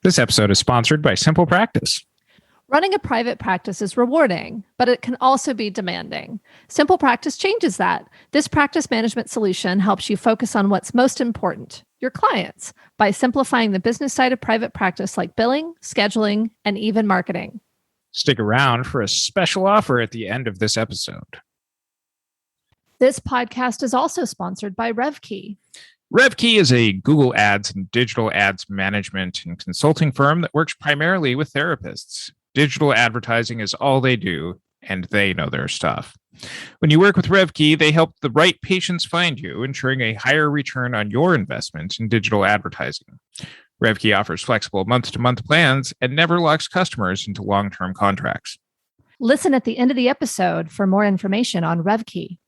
This episode is sponsored by Simple Practice. Running a private practice is rewarding, but it can also be demanding. Simple Practice changes that. This practice management solution helps you focus on what's most important, your clients, by simplifying the business side of private practice like billing, scheduling, and even marketing. Stick around for a special offer at the end of this episode. This podcast is also sponsored by RevKey. RevKey is a Google Ads and digital ads management and consulting firm that works primarily with therapists. Digital advertising is all they do, and they know their stuff. When you work with RevKey, they help the right patients find you, ensuring a higher return on your investment in digital advertising. RevKey offers flexible month-to-month plans and never locks customers into long-term contracts. Listen at the end of the episode for more information on RevKey.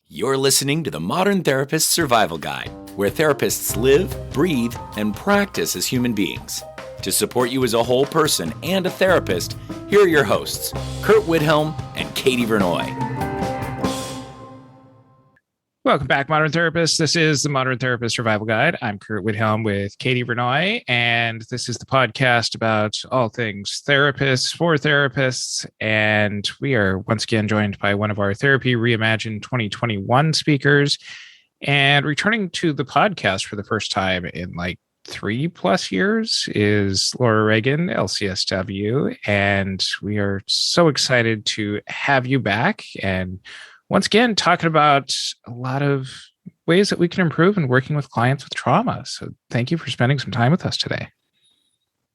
You're listening to the Modern Therapist Survival Guide, where therapists live, breathe, and practice as human beings. To support you as a whole person and a therapist, here are your hosts, Curt Widhalm and Katie Vernoy. Welcome back, Modern Therapists. This is the Modern Therapist Survival Guide. I'm Curt Widhalm with Katie Vernoy, and this is the podcast about all things therapists for therapists. And we are once again joined by one of our Therapy Reimagine 2021 speakers, and returning to the podcast for the first time in like 3+ years is Laura Reagan, LCSW. And we are so excited to have you back. And once again, talking about a lot of ways that we can improve in working with clients with trauma. So thank you for spending some time with us today.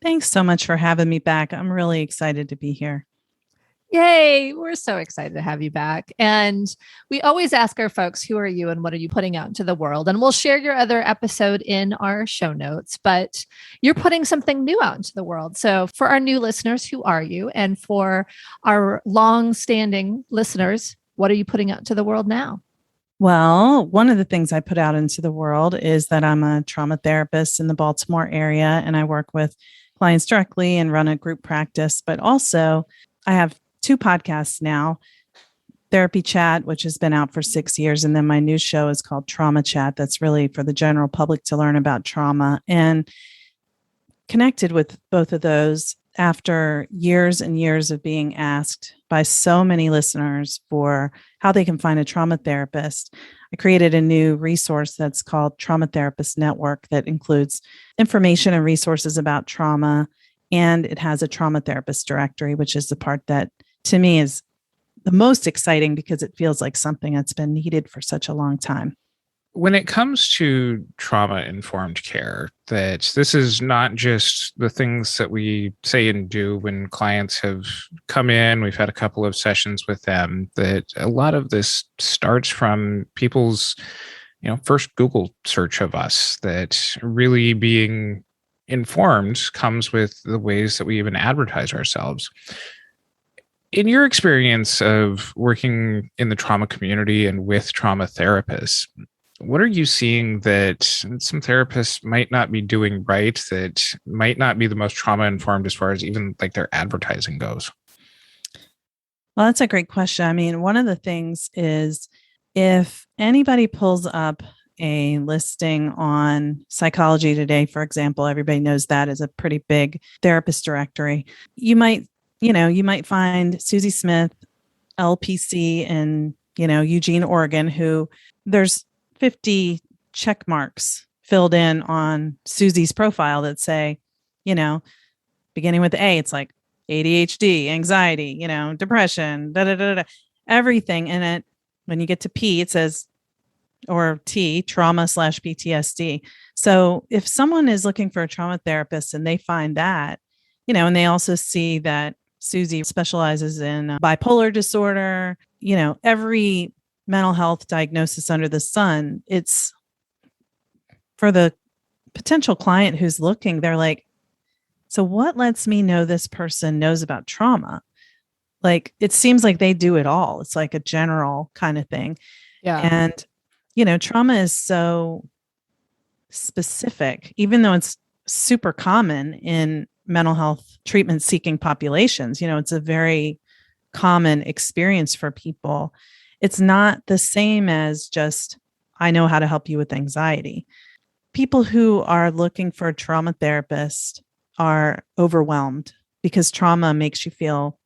Thanks so much for having me back. I'm really excited to be here. Yay! We're so excited to have you back. And we always ask our folks, who are you and what are you putting out into the world? And we'll share your other episode in our show notes, but you're putting something new out into the world. So for our new listeners, who are you? And for our long-standing listeners, what are you putting out to the world now? Well, one of the things I put out into the world is that I'm a trauma therapist in the Baltimore area, and I work with clients directly and run a group practice. But also, I have 2 podcasts now, Therapy Chat, which has been out for 6 years. And then my new show is called Trauma Chat. That's really for the general public to learn about trauma. And connected with both of those after years and years of being asked by so many listeners for how they can find a trauma therapist, I created a new resource that's called Trauma Therapist Network that includes information and resources about trauma. And it has a trauma therapist directory, which is the part that to me is the most exciting because it feels like something that's been needed for such a long time. When it comes to trauma-informed care, that this is not just the things that we say and do when clients have come in, we've had a couple of sessions with them, that a lot of this starts from people's, first Google search of us, that really being informed comes with the ways that we even advertise ourselves. In your experience of working in the trauma community and with trauma therapists, what are you seeing that some therapists might not be doing right, that might not be the most trauma informed as far as even like their advertising goes? Well, that's a great question. I mean, one of the things is if anybody pulls up a listing on Psychology Today, for example, everybody knows that is a pretty big therapist directory. You might find Susie Smith, LPC in, Eugene, Oregon, who there's 50 check marks filled in on Susie's profile that say, beginning with A, it's like ADHD, anxiety, depression, everything in it. When you get to P, it says, or T, trauma/PTSD. So if someone is looking for a trauma therapist and they find that, and they also see that Susie specializes in bipolar disorder, every mental health diagnosis under the sun, it's for the potential client who's looking, they're like, so what lets me know this person knows about trauma? Like, it seems like they do it all. It's like a general kind of thing. Yeah. And, trauma is so specific, even though it's super common in mental health treatment seeking populations. It's a very common experience for people. It's not the same as just, I know how to help you with anxiety. People who are looking for a trauma therapist are overwhelmed because trauma makes you feel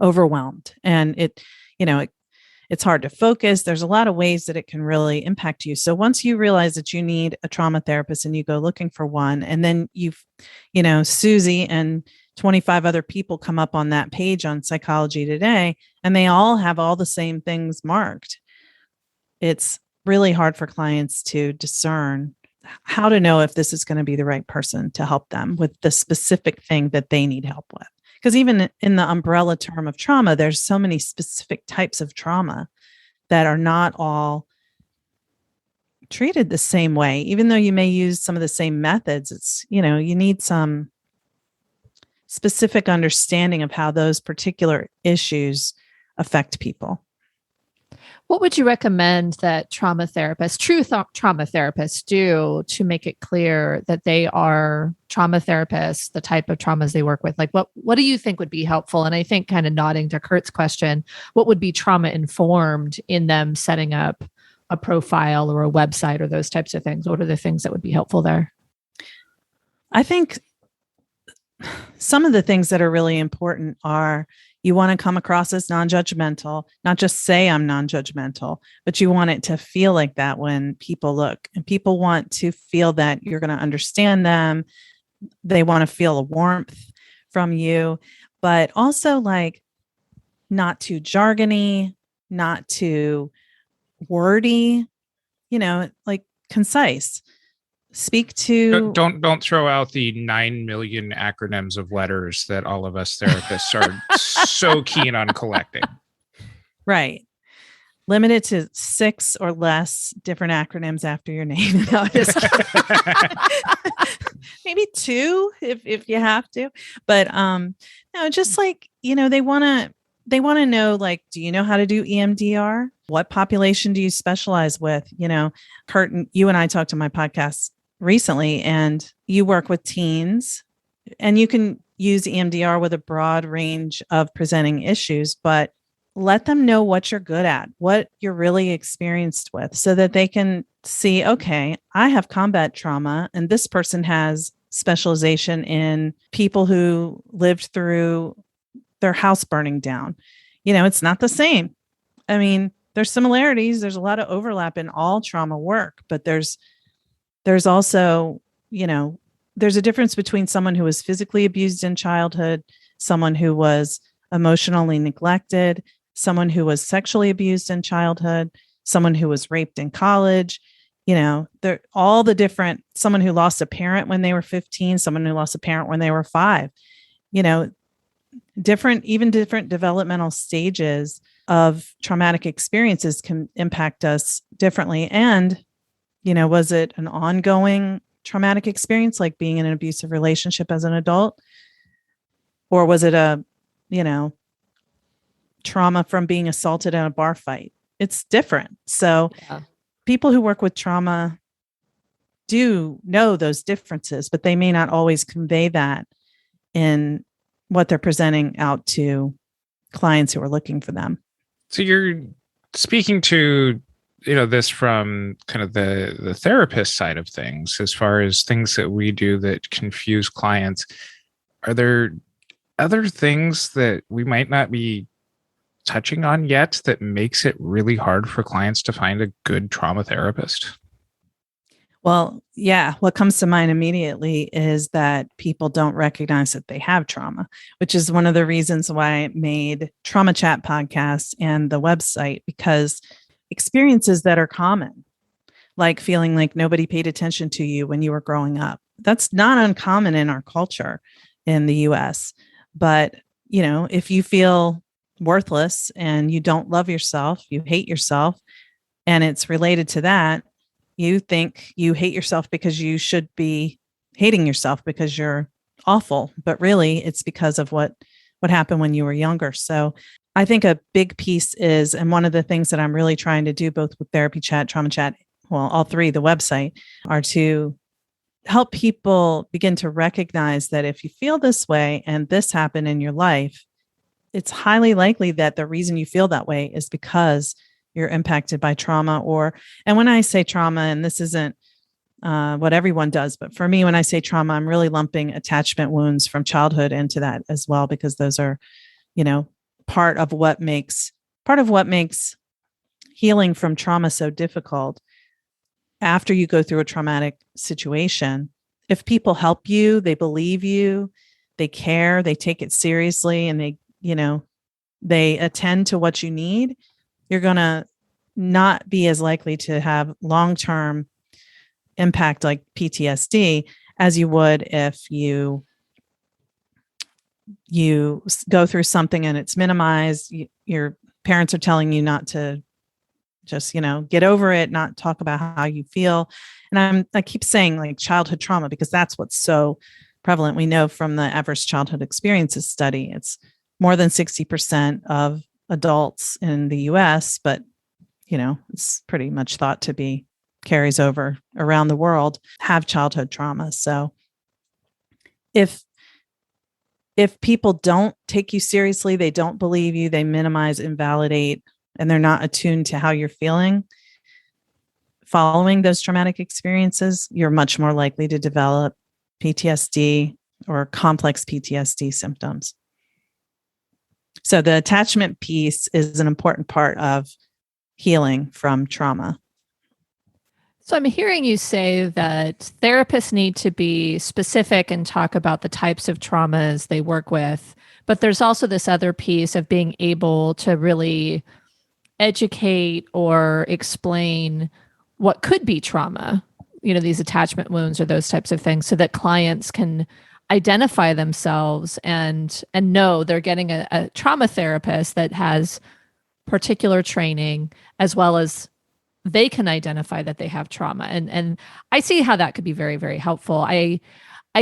overwhelmed, and it's hard to focus. There's a lot of ways that it can really impact you. So once you realize that you need a trauma therapist and you go looking for one, and then Susie and 25 other people come up on that page on Psychology Today, and they all have all the same things marked. It's really hard for clients to discern how to know if this is going to be the right person to help them with the specific thing that they need help with. Because even in the umbrella term of trauma, there's so many specific types of trauma that are not all treated the same way. Even though you may use some of the same methods, it's, you need some specific understanding of how those particular issues affect people. What would you recommend that true trauma therapists do to make it clear that they are trauma therapists, the type of traumas they work with? Like, what do you think would be helpful? And I think, kind of nodding to Curt's question, what would be trauma informed in them setting up a profile or a website or those types of things? What are the things that would be helpful there? I think some of the things that are really important are, you want to come across as non-judgmental, not just say I'm non-judgmental, but you want it to feel like that when people look, and people want to feel that you're going to understand them. They want to feel a warmth from you, but also like not too jargony, not too wordy, like concise. Speak to don't throw out the 9 million acronyms of letters that all of us therapists are so keen on collecting. Right. Limit it to 6 or less different acronyms after your name. No, just maybe 2 if you have to. But no, just like, they want to know, like, do you know how to do EMDR? What population do you specialize with? Curt, you and I talked on my podcast recently, and you work with teens, and you can use EMDR with a broad range of presenting issues, but let them know what you're good at, what you're really experienced with, so that they can see, okay, I have combat trauma, and this person has specialization in people who lived through their house burning down. It's not the same. I mean, there's similarities. There's a lot of overlap in all trauma work, but there's also, there's a difference between someone who was physically abused in childhood, someone who was emotionally neglected, someone who was sexually abused in childhood, someone who was raped in college. They're all the different, someone who lost a parent when they were 15, someone who lost a parent when they were 5, different developmental stages of traumatic experiences can impact us differently. And was it an ongoing traumatic experience, like being in an abusive relationship as an adult? Or was it a, trauma from being assaulted in a bar fight? It's different. So people who work with trauma do know those differences, but they may not always convey that in what they're presenting out to clients who are looking for them. So you're speaking to this from kind of the therapist side of things, as far as things that we do that confuse clients. Are there other things that we might not be touching on yet that makes it really hard for clients to find a good trauma therapist? Well, yeah, what comes to mind immediately is that people don't recognize that they have trauma, which is one of the reasons why I made Trauma Chat podcast and the website, because experiences that are common, like feeling like nobody paid attention to you when you were growing up, that's not uncommon in our culture in the US. But, if you feel worthless and you don't love yourself, you hate yourself, and it's related to that, you think you hate yourself because you should be hating yourself because you're awful. But really, it's because of what happened when you were younger. So I think a big piece is, and one of the things that I'm really trying to do both with Therapy Chat, Trauma Chat, well, all three, the website, are to help people begin to recognize that if you feel this way and this happened in your life, it's highly likely that the reason you feel that way is because you're impacted by trauma. And when I say trauma, and this isn't what everyone does. But for me, when I say trauma, I'm really lumping attachment wounds from childhood into that as well, because those are, part of what makes healing from trauma so difficult. After you go through a traumatic situation, if people help you, they believe you, they care, they take it seriously, and they attend to what you need, you're going to not be as likely to have long-term impact like PTSD as you would if you go through something and it's minimized. Your parents are telling you not to just, get over it, not talk about how you feel. And I keep saying like childhood trauma, because that's what's so prevalent. We know from the Adverse Childhood Experiences study, it's more than 60% of adults in the US, but, it's pretty much thought to be carries over around the world, have childhood trauma. So if people don't take you seriously, they don't believe you, they minimize, invalidate, and they're not attuned to how you're feeling following those traumatic experiences, you're much more likely to develop PTSD or complex PTSD symptoms. So the attachment piece is an important part of healing from trauma. So I'm hearing you say that therapists need to be specific and talk about the types of traumas they work with, but there's also this other piece of being able to really educate or explain what could be trauma, these attachment wounds or those types of things, so that clients can identify themselves and know they're getting a trauma therapist that has particular training, as well as they can identify that they have trauma. And I see how that could be very, very helpful. I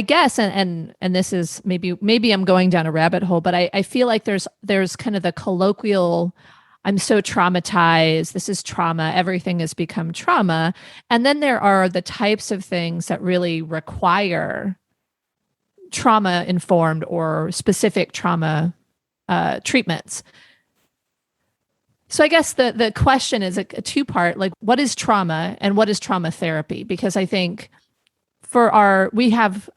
guess, and this is maybe I'm going down a rabbit hole, but I feel like there's kind of the colloquial, I'm so traumatized, this is trauma, everything has become trauma. And then there are the types of things that really require trauma-informed or specific trauma treatments. So I guess the question is a two-part, like what is trauma and what is trauma therapy? Because I think we have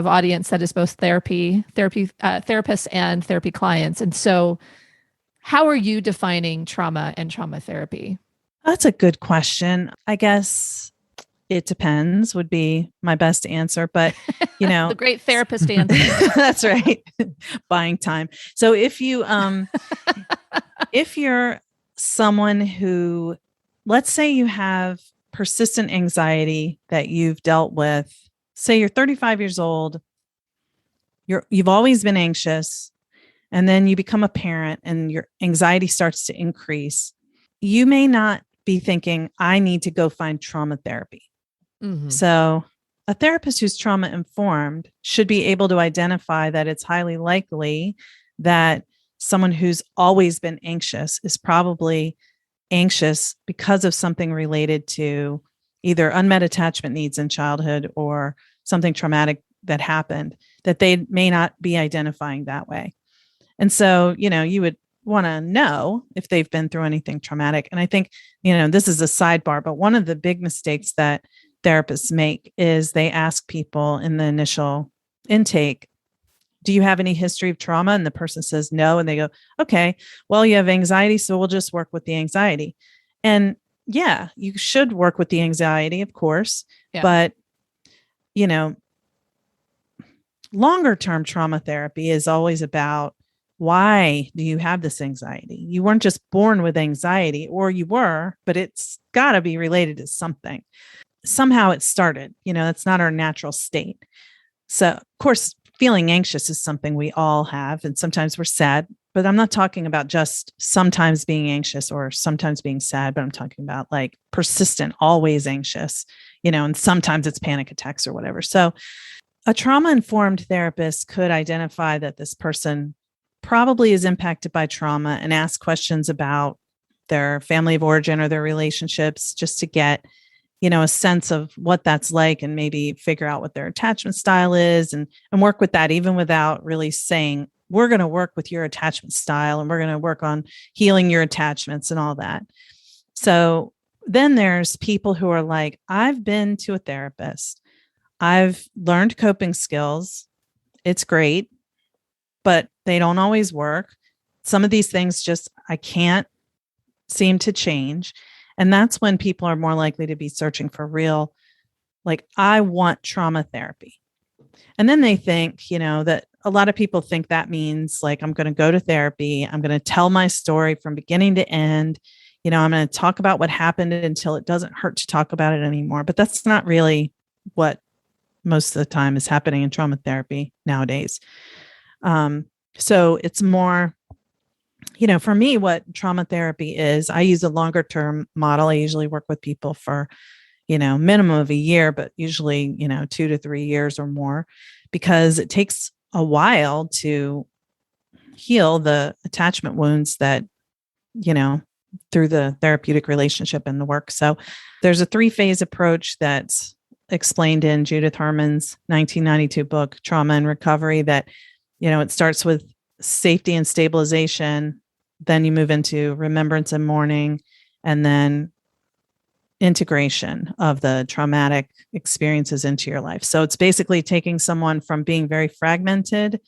audience that is both therapists and therapy clients. And so how are you defining trauma and trauma therapy? That's a good question. I guess it depends would be my best answer, but the great therapist answer. That's right. Buying time. So if you're someone who, let's say you have persistent anxiety that you've dealt with, say you're 35 years old, you've always been anxious, and then you become a parent and your anxiety starts to increase, you may not be thinking, I need to go find trauma therapy. Mm-hmm. So a therapist who's trauma informed should be able to identify that it's highly likely that someone who's always been anxious is probably anxious because of something related to either unmet attachment needs in childhood or something traumatic that happened that they may not be identifying that way. And so, you would want to know if they've been through anything traumatic. And I think, this is a sidebar, but one of the big mistakes that therapists make is they ask people in the initial intake, do you have any history of trauma? And the person says no. And they go, okay, well, you have anxiety, so we'll just work with the anxiety. And yeah, you should work with the anxiety, of course. Yeah. But, longer term trauma therapy is always about, why do you have this anxiety? You weren't just born with anxiety, or you were, but it's got to be related to something. Somehow it started, it's not our natural state. So of course, feeling anxious is something we all have. And sometimes we're sad, but I'm not talking about just sometimes being anxious or sometimes being sad, but I'm talking about like persistent, always anxious, and sometimes it's panic attacks or whatever. So a trauma-informed therapist could identify that this person probably is impacted by trauma and ask questions about their family of origin or their relationships, just to get, a sense of what that's like, and maybe figure out what their attachment style is and work with that, even without really saying, we're going to work with your attachment style and we're going to work on healing your attachments and all that. So then there's people who are like, I've been to a therapist. I've learned coping skills. It's great, but they don't always work. Some of these things just, I can't seem to change. And that's when people are more likely to be searching for real, like, I want trauma therapy. And then they think, that a lot of people think that means like, I'm going to go to therapy. I'm going to tell my story from beginning to end. I'm going to talk about what happened until it doesn't hurt to talk about it anymore. But that's not really what most of the time is happening in trauma therapy nowadays. So it's more, for me, what trauma therapy is, I use a longer term model. I usually work with people for, minimum of a year, but usually, 2 to 3 years or more, because it takes a while to heal the attachment wounds that, through the therapeutic relationship and the work. So there's a 3-phase approach that's explained in Judith Herman's 1992 book, Trauma and Recovery, that, it starts with safety and stabilization. Then you move into remembrance and mourning, and then integration of the traumatic experiences into your life. So it's basically taking someone from being very fragmented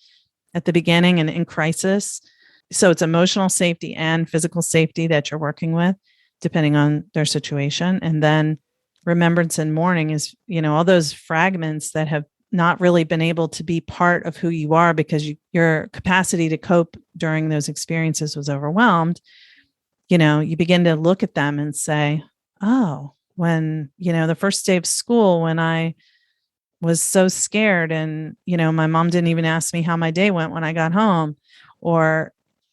at the beginning and in crisis. So it's emotional safety and physical safety that you're working with, depending on their situation. And then remembrance and mourning is, all those fragments that have not really been able to be part of who you are because your capacity to cope during those experiences was overwhelmed. You begin to look at them and say, oh, when, the first day of school, when I was so scared and, my mom didn't even ask me how my day went when I got home, or,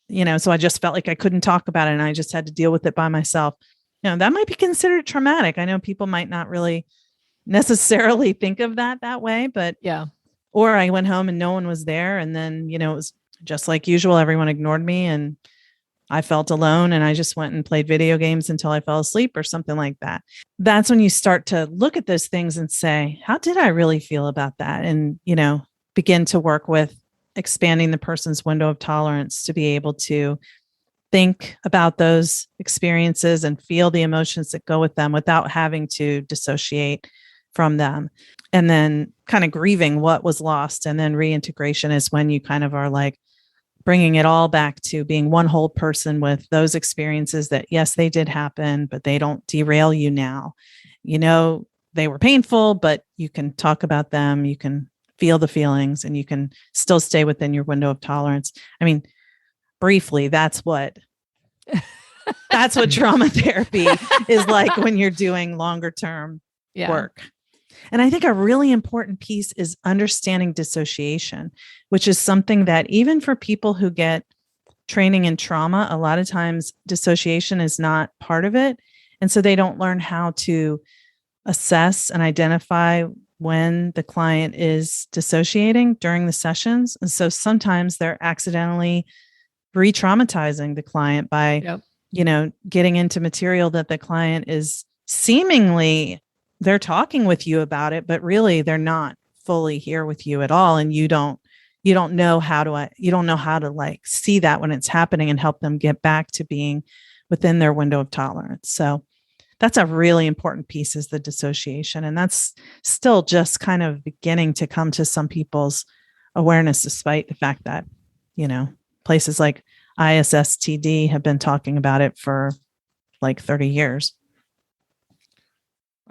so I just felt like I couldn't talk about it and I just had to deal with it by myself. That might be considered traumatic. I know people might not really necessarily think of that way, but yeah. Or I went home and no one was there. And then, it was just like usual. Everyone ignored me and I felt alone and I just went and played video games until I fell asleep or something like that. That's when you start to look at those things and say, how did I really feel about that? And, begin to work with expanding the person's window of tolerance to be able to think about those experiences and feel the emotions that go with them without having to dissociate from them. And then kind of grieving what was lost. And then reintegration is when you kind of are like bringing it all back to being one whole person with those experiences that, yes, they did happen, but they don't derail you now. They were painful, but you can talk about them. You can feel the feelings and you can still stay within your window of tolerance. I mean, briefly, that's what trauma therapy is like when you're doing longer term work. And I think a really important piece is understanding dissociation, which is something that even for people who get training in trauma, a lot of times dissociation is not part of it. And so they don't learn how to assess and identify when the client is dissociating during the sessions. And so sometimes they're accidentally re-traumatizing the client by, getting into material that the client is seemingly, they're talking with you about it, but really they're not fully here with you at all. And you don't know how to like see that when it's happening and help them get back to being within their window of tolerance. So that's a really important piece, is the dissociation. And that's still just kind of beginning to come to some people's awareness, despite the fact that, places like ISSTD have been talking about it for like 30 years.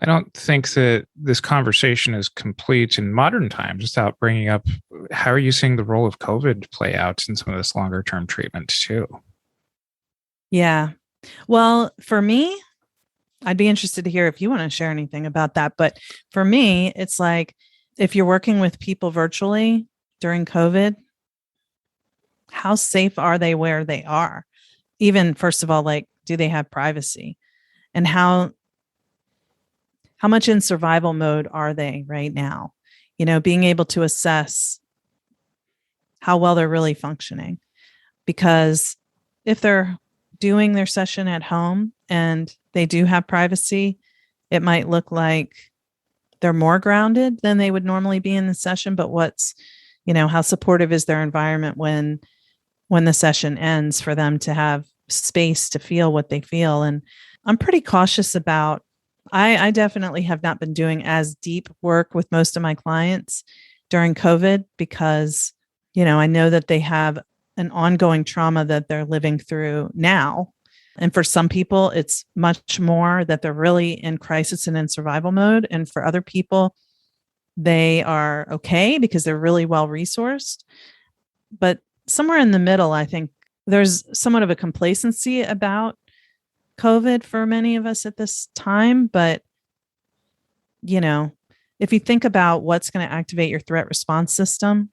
I don't think that this conversation is complete in modern times without bringing up, how are you seeing the role of COVID play out in some of this longer term treatment too? Yeah. Well, for me, I'd be interested to hear if you want to share anything about that. But for me, it's like, if you're working with people virtually during COVID, how safe are they where they are? Even first of all, like, do they have privacy? And how much in survival mode are they right now? Being able to assess how well they're really functioning. Because if they're doing their session at home and they do have privacy, it might look like they're more grounded than they would normally be in the session. But how supportive is their environment when the session ends, for them to have space to feel what they feel? And I'm pretty cautious about, I definitely have not been doing as deep work with most of my clients during COVID because, I know that they have an ongoing trauma that they're living through now. And for some people, it's much more that they're really in crisis and in survival mode. And for other people, they are okay because they're really well resourced. But somewhere in the middle, I think there's somewhat of a complacency about COVID for many of us at this time. But, if you think about what's going to activate your threat response system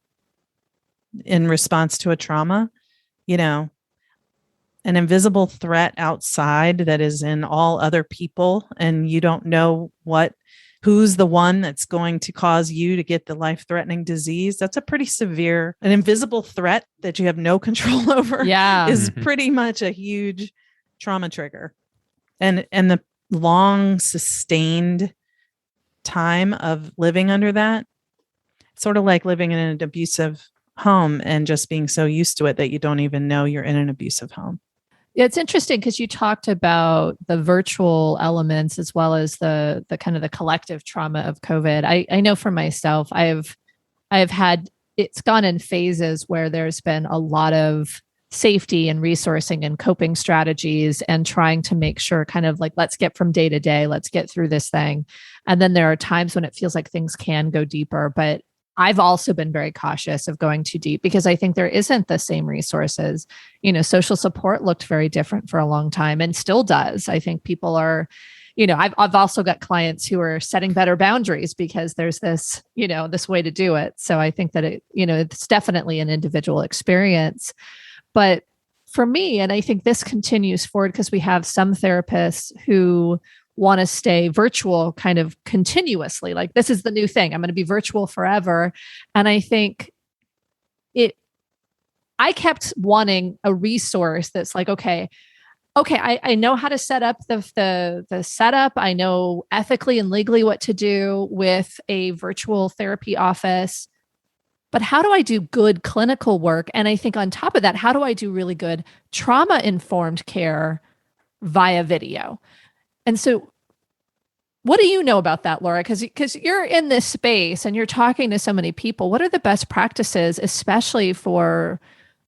in response to a trauma, an invisible threat outside that is in all other people, and you don't know who's the one that's going to cause you to get the life-threatening disease. That's a pretty severe, an invisible threat that you have no control over. Yeah. Is pretty much a huge trauma trigger. And the long sustained time of living under that, sort of like living in an abusive home and just being so used to it that you don't even know you're in an abusive home. Yeah, it's interesting because you talked about the virtual elements as well as the kind of the collective trauma of COVID. I know for myself, I've had, it's gone in phases where there's been a lot of safety and resourcing and coping strategies and trying to make sure kind of like, let's get from day to day, let's get through this thing. And then there are times when it feels like things can go deeper, but I've also been very cautious of going too deep because I think there isn't the same resources. Social support looked very different for a long time and still does. I think people are, I've also got clients who are setting better boundaries because there's this, this way to do it. So I think that it's definitely an individual experience. But for me, and I think this continues forward because we have some therapists who want to stay virtual kind of continuously. Like, this is the new thing. I'm going to be virtual forever. And I think I kept wanting a resource that's like, okay, I know how to set up the setup. I know ethically and legally what to do with a virtual therapy office. But how do I do good clinical work? And I think on top of that, how do I do really good trauma-informed care via video? And so what do you know about that, Laura? Because you're in this space and you're talking to so many people. What are the best practices, especially for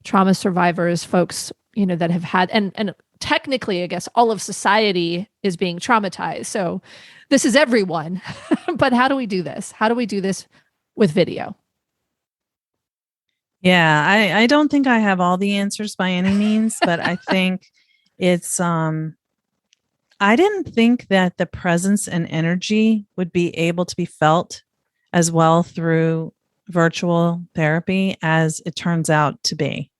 trauma survivors, folks, that have had, and technically, I guess, all of society is being traumatized. So this is everyone. But how do we do this? How do we do this with video? Yeah, I don't think I have all the answers by any means, but I think it's, I didn't think that the presence and energy would be able to be felt as well through virtual therapy as it turns out to be.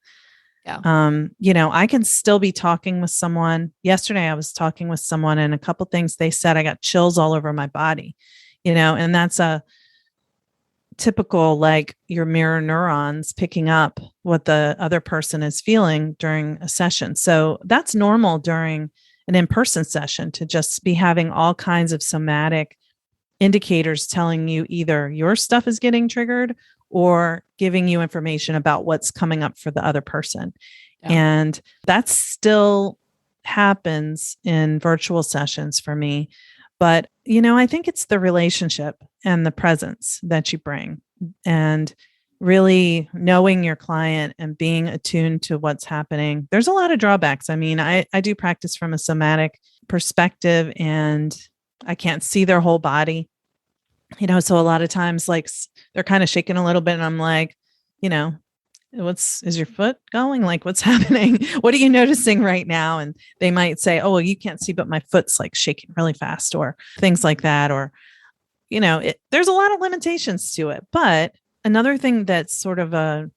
Yeah. I can still be talking with someone. Yesterday, I was talking with someone and a couple things they said, I got chills all over my body, and that's a typical, like your mirror neurons picking up what the other person is feeling during a session. So that's normal during an in-person session to just be having all kinds of somatic indicators telling you either your stuff is getting triggered or giving you information about what's coming up for the other person. Yeah. And that still happens in virtual sessions for me. But, I think it's the relationship and the presence that you bring and really knowing your client and being attuned to what's happening. There's a lot of drawbacks. I mean, I do practice from a somatic perspective and I can't see their whole body, so a lot of times like they're kind of shaking a little bit and I'm like, is your foot going? Like, what's happening? What are you noticing right now? And they might say, oh, well, you can't see, but my foot's like shaking really fast or things like that. Or, there's a lot of limitations to it. But another thing that's sort of a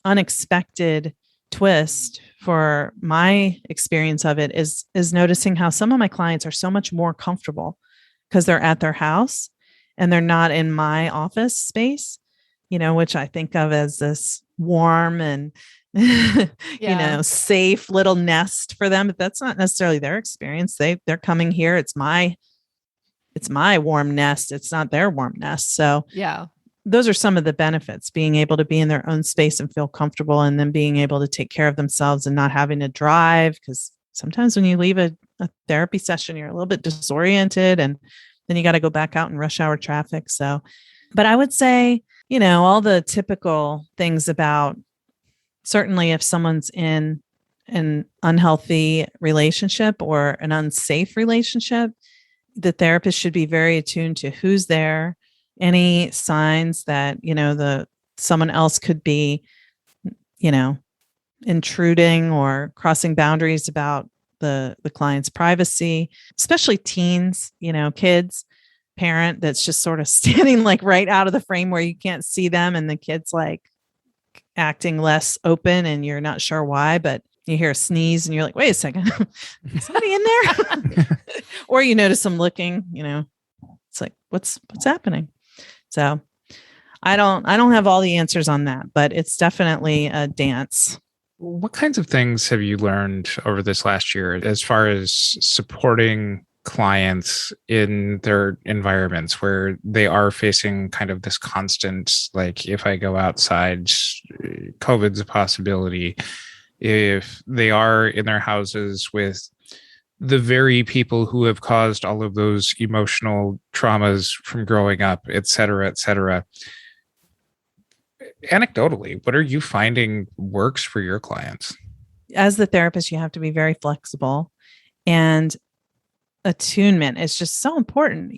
unexpected twist for my experience of it is noticing how some of my clients are so much more comfortable because they're at their house and they're not in my office space, which I think of as this warm and, safe little nest for them. But that's not necessarily their experience. They're coming here. It's my warm nest. It's not their warm nest. So yeah, those are some of the benefits, being able to be in their own space and feel comfortable and then being able to take care of themselves and not having to drive. Because sometimes when you leave a a therapy session, you're a little bit disoriented, and then you got to go back out in rush hour traffic. So, but I would say, all the typical things about, certainly if someone's in an unhealthy relationship or an unsafe relationship, the therapist should be very attuned to who's there, any signs that, someone else could be, intruding or crossing boundaries about the client's privacy, especially teens, kids, parent that's just sort of standing like right out of the frame where you can't see them, and the kid's like acting less open and you're not sure why, but you hear a sneeze and you're like, wait a second, is somebody in there? Or you notice them looking, it's like, what's happening? So I don't have all the answers on that, but it's definitely a dance. What kinds of things have you learned over this last year as far as supporting clients in their environments where they are facing kind of this constant, like, if I go outside, COVID's a possibility. If they are in their houses with the very people who have caused all of those emotional traumas from growing up, et cetera, et cetera. Anecdotally, what are you finding works for your clients? As the therapist, you have to be very flexible, and attunement is just so important,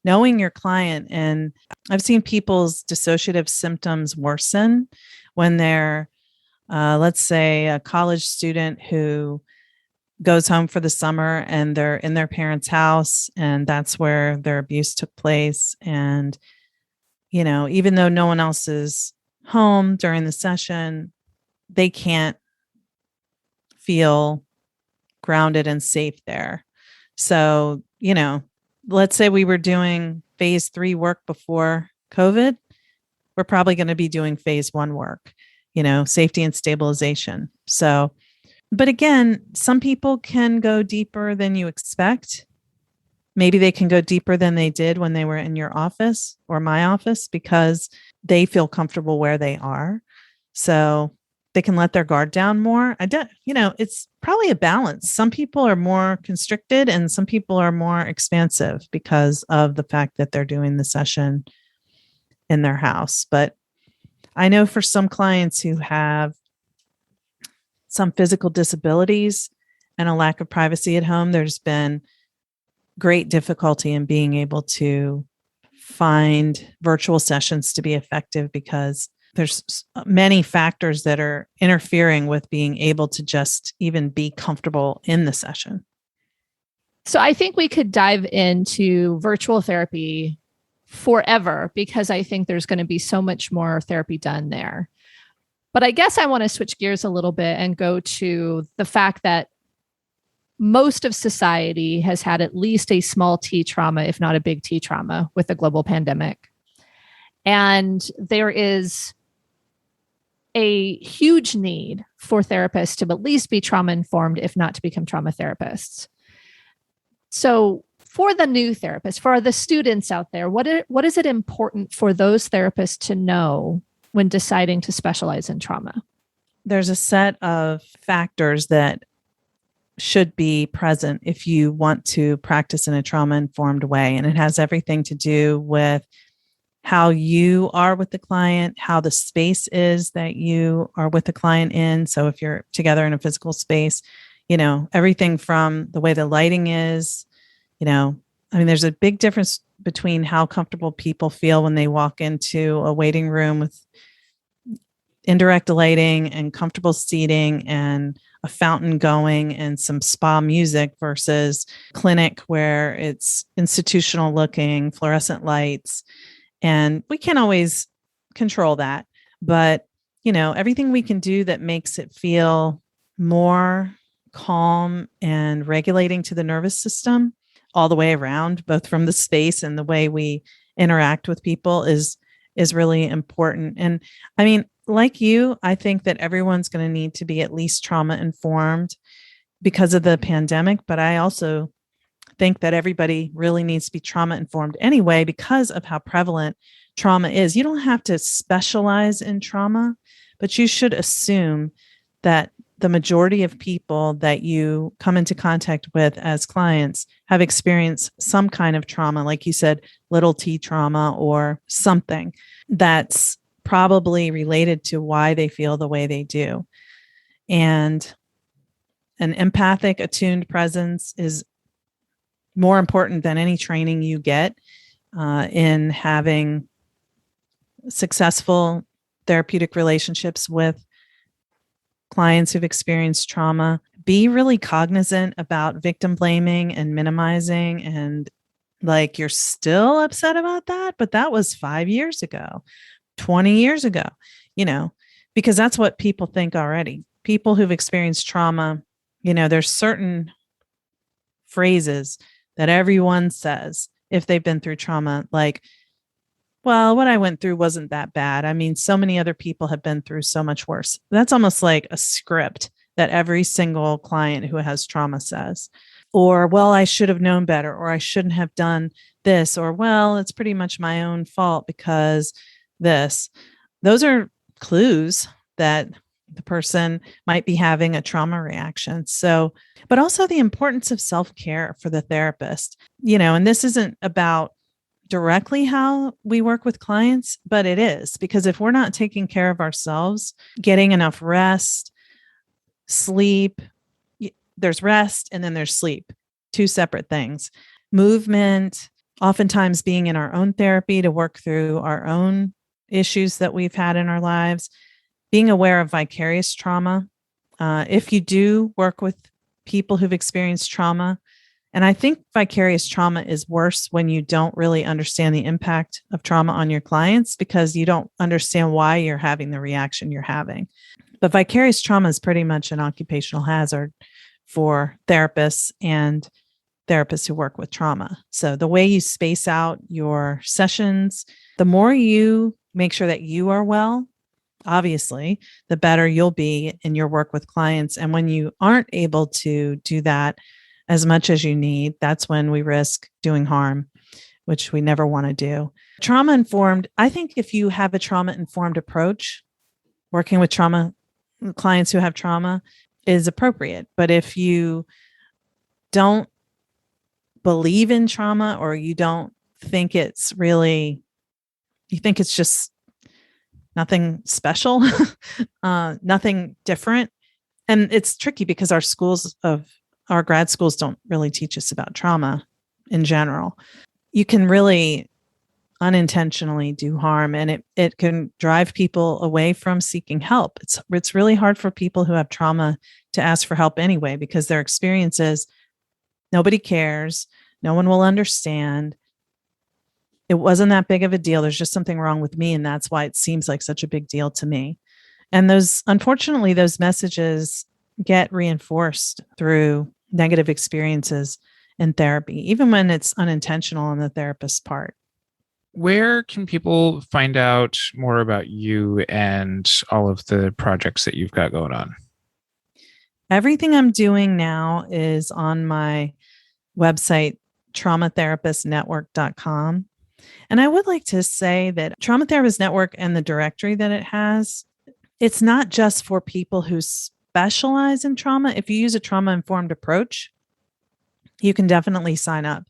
knowing your client. And I've seen people's dissociative symptoms worsen when they're, let's say, a college student who goes home for the summer and they're in their parents' house, and that's where their abuse took place. And, even though no one else is home during the session, they can't feel grounded and safe there. So, let's say we were doing phase 3 work before COVID, we're probably going to be doing phase 1 work, safety and stabilization. So, but again, some people can go deeper than you expect. Maybe they can go deeper than they did when they were in your office or my office because they feel comfortable where they are. So they can let their guard down more. It's probably a balance. Some people are more constricted and some people are more expansive because of the fact that they're doing the session in their house. But I know for some clients who have some physical disabilities and a lack of privacy at home, there's been great difficulty in being able to find virtual sessions to be effective because there's many factors that are interfering with being able to just even be comfortable in the session. So I think we could dive into virtual therapy forever because I think there's going to be so much more therapy done there. But I guess I want to switch gears a little bit and go to the fact that most of society has had at least a small T trauma, if not a big T trauma, with the global pandemic. And there is a huge need for therapists to at least be trauma informed, if not to become trauma therapists. So for the new therapists, for the students out there, what is it important for those therapists to know when deciding to specialize in trauma? There's a set of factors that should be present if you want to practice in a trauma-informed way. And it has everything to do with how you are with the client, how the space is that you are with the client in. So if you're together in a physical space, everything from the way the lighting is, there's a big difference between how comfortable people feel when they walk into a waiting room with indirect lighting and comfortable seating and a fountain going and some spa music versus clinic where it's institutional looking, fluorescent lights. And we can't always control that, but everything we can do that makes it feel more calm and regulating to the nervous system all the way around, both from the space and the way we interact with people is really important. And like you, I think that everyone's going to need to be at least trauma informed because of the pandemic. But I also think that everybody really needs to be trauma informed anyway, because of how prevalent trauma is. You don't have to specialize in trauma, but you should assume that the majority of people that you come into contact with as clients have experienced some kind of trauma, like you said, little t trauma or something that's probably related to why they feel the way they do. And an empathic, attuned presence is more important than any training you get in having successful therapeutic relationships with clients who've experienced trauma. Be really cognizant about victim blaming and minimizing, and like, you're still upset about that, but that was 5 years ago, 20 years ago, because that's what people think already. People who've experienced trauma, there's certain phrases that everyone says if they've been through trauma, like, well, what I went through wasn't that bad. I mean, so many other people have been through so much worse. That's almost like a script that every single client who has trauma says. Or, well, I should have known better, or I shouldn't have done this, or, well, it's pretty much my own fault because this. Those are clues that the person might be having a trauma reaction. So, but also the importance of self-care for the therapist, and this isn't about directly how we work with clients, but it is, because if we're not taking care of ourselves, getting enough rest, sleep, there's rest and then there's sleep, two separate things. Movement, oftentimes being in our own therapy to work through our own issues that we've had in our lives, being aware of vicarious trauma. If you do work with people who've experienced trauma, and I think vicarious trauma is worse when you don't really understand the impact of trauma on your clients, because you don't understand why you're having the reaction you're having. But vicarious trauma is pretty much an occupational hazard for therapists and therapists who work with trauma. So the way you space out your sessions, the more you make sure that you are well, obviously, the better you'll be in your work with clients. And when you aren't able to do that as much as you need, that's when we risk doing harm, which we never want to do. Trauma informed, I think if you have a trauma informed approach, working with trauma clients who have trauma is appropriate. But if you don't believe in trauma, or you don't think it's really, you think it's just nothing special, nothing different. And it's tricky because our grad schools don't really teach us about trauma in general. You can really unintentionally do harm, and it can drive people away from seeking help. It's really hard for people who have trauma to ask for help anyway, because their experience is nobody cares, no one will understand. It wasn't that big of a deal. There's just something wrong with me, and that's why it seems like such a big deal to me. And unfortunately, those messages get reinforced through negative experiences in therapy, even when it's unintentional on the therapist's part. Where can people find out more about you and all of the projects that you've got going on? Everything I'm doing now is on my website, traumatherapistnetwork.com. And I would like to say that Trauma Therapist Network and the directory that it has, it's not just for people who specialize in trauma. If you use a trauma-informed approach, you can definitely sign up,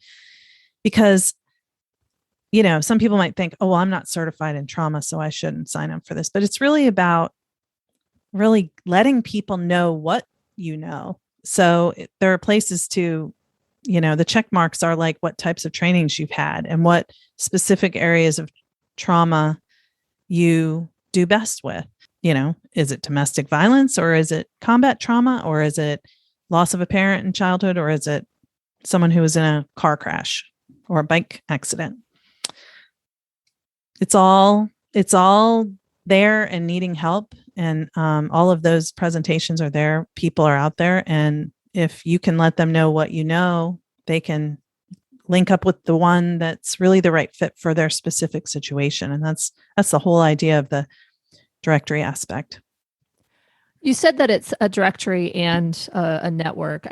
because, some people might think, oh, well, I'm not certified in trauma, so I shouldn't sign up for this. But it's really about really letting people know what you know. So there are places to, the check marks are like what types of trainings you've had and what specific areas of trauma you do best with. Is it domestic violence, or is it combat trauma, or is it loss of a parent in childhood, or is it someone who was in a car crash or a bike accident? It's all there and needing help. And all of those presentations are there. People are out there. And if you can let them know what you know, they can link up with the one that's really the right fit for their specific situation. And that's the whole idea of the directory aspect. You said that it's a directory and a network.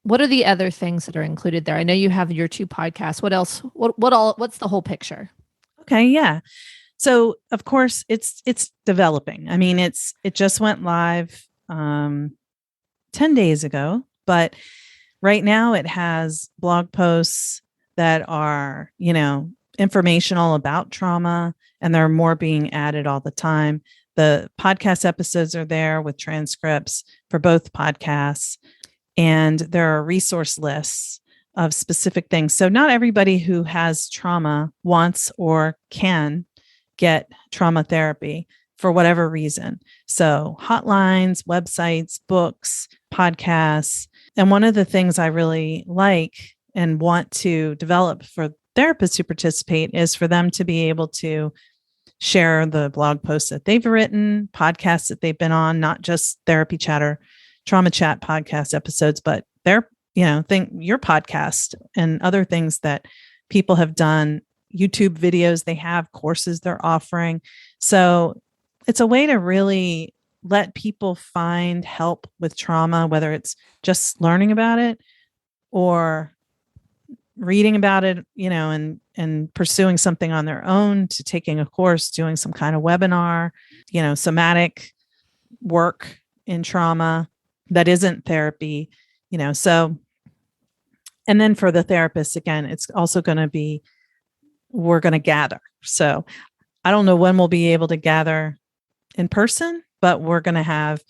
What are the other things that are included there? I know you have your 2 podcasts. What else? What's the whole picture? Okay. Yeah. So of course it's developing. I mean, it just went live 10 days ago, but right now it has blog posts that are, informational about trauma, and there are more being added all the time. The podcast episodes are there with transcripts for both podcasts, and there are resource lists of specific things. So not everybody who has trauma wants or can get trauma therapy for whatever reason. So hotlines, websites, books, podcasts. And one of the things I really like and want to develop for therapists who participate is for them to be able to share the blog posts that they've written, podcasts that they've been on, not just therapy chat or trauma chat podcast episodes, but their, your podcast and other things that people have done, YouTube videos they have, courses they're offering. So it's a way to really let people find help with trauma, whether it's just learning about it or reading about it, and pursuing something on their own, to taking a course, doing some kind of webinar, somatic work in trauma that isn't therapy, so. And then for the therapist, again, it's also going to be, we're going to gather. So I don't know when we'll be able to gather in person, but we're going to have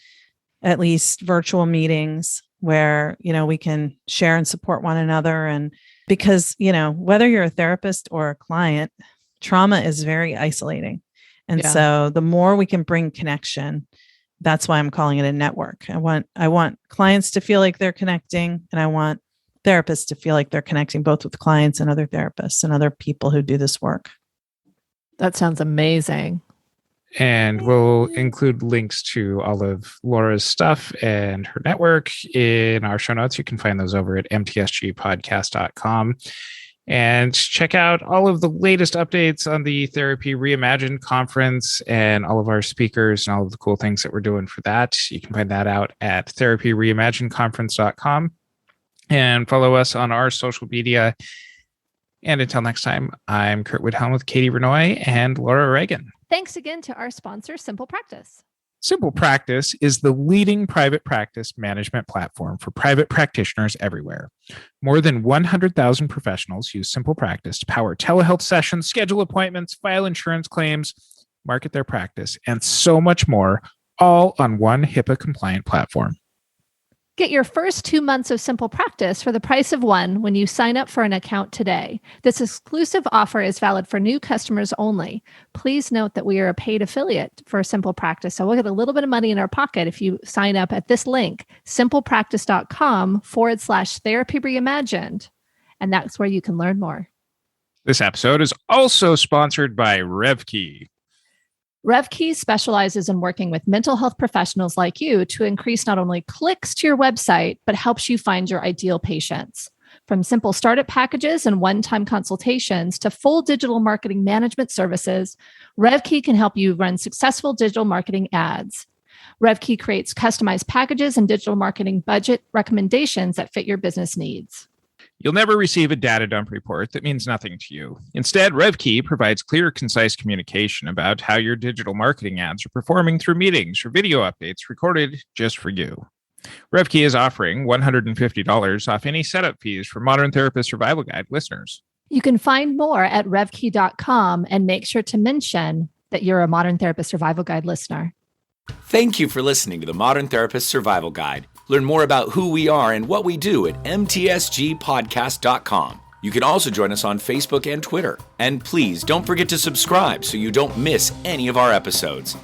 at least virtual meetings where, we can share and support one another. And because, whether you're a therapist or a client, trauma is very isolating. And so the more we can bring connection, that's why I'm calling it a network. I want clients to feel like they're connecting, and I want therapists to feel like they're connecting both with clients and other therapists and other people who do this work. That sounds amazing. And we'll include links to all of Laura's stuff and her network in our show notes. You can find those over at mtsgpodcast.com. And check out all of the latest updates on the Therapy Reimagine conference and all of our speakers and all of the cool things that we're doing for that. You can find that out at therapyreimagineconference.com. And follow us on our social media. And until next time, I'm Curt Widhalm with Katie Vernoy and Laura Reagan. Thanks again to our sponsor, Simple Practice. Simple Practice is the leading private practice management platform for private practitioners everywhere. More than 100,000 professionals use Simple Practice to power telehealth sessions, schedule appointments, file insurance claims, market their practice, and so much more, all on one HIPAA-compliant platform. Get your first 2 months of Simple Practice for the price of one when you sign up for an account today. This exclusive offer is valid for new customers only. Please note that we are a paid affiliate for Simple Practice, so we'll get a little bit of money in our pocket if you sign up at this link, simplepractice.com/therapy reimagined. And that's where you can learn more. This episode is also sponsored by RevKey. RevKey specializes in working with mental health professionals like you to increase not only clicks to your website, but helps you find your ideal patients. From simple startup packages and one-time consultations to full digital marketing management services, RevKey can help you run successful digital marketing ads. RevKey creates customized packages and digital marketing budget recommendations that fit your business needs. You'll never receive a data dump report that means nothing to you. Instead, RevKey provides clear, concise communication about how your digital marketing ads are performing through meetings or video updates recorded just for you. RevKey is offering $150 off any setup fees for Modern Therapist Survival Guide listeners. You can find more at revkey.com and make sure to mention that you're a Modern Therapist Survival Guide listener. Thank you for listening to the Modern Therapist Survival Guide. Learn more about who we are and what we do at mtsgpodcast.com. You can also join us on Facebook and Twitter. And please don't forget to subscribe so you don't miss any of our episodes.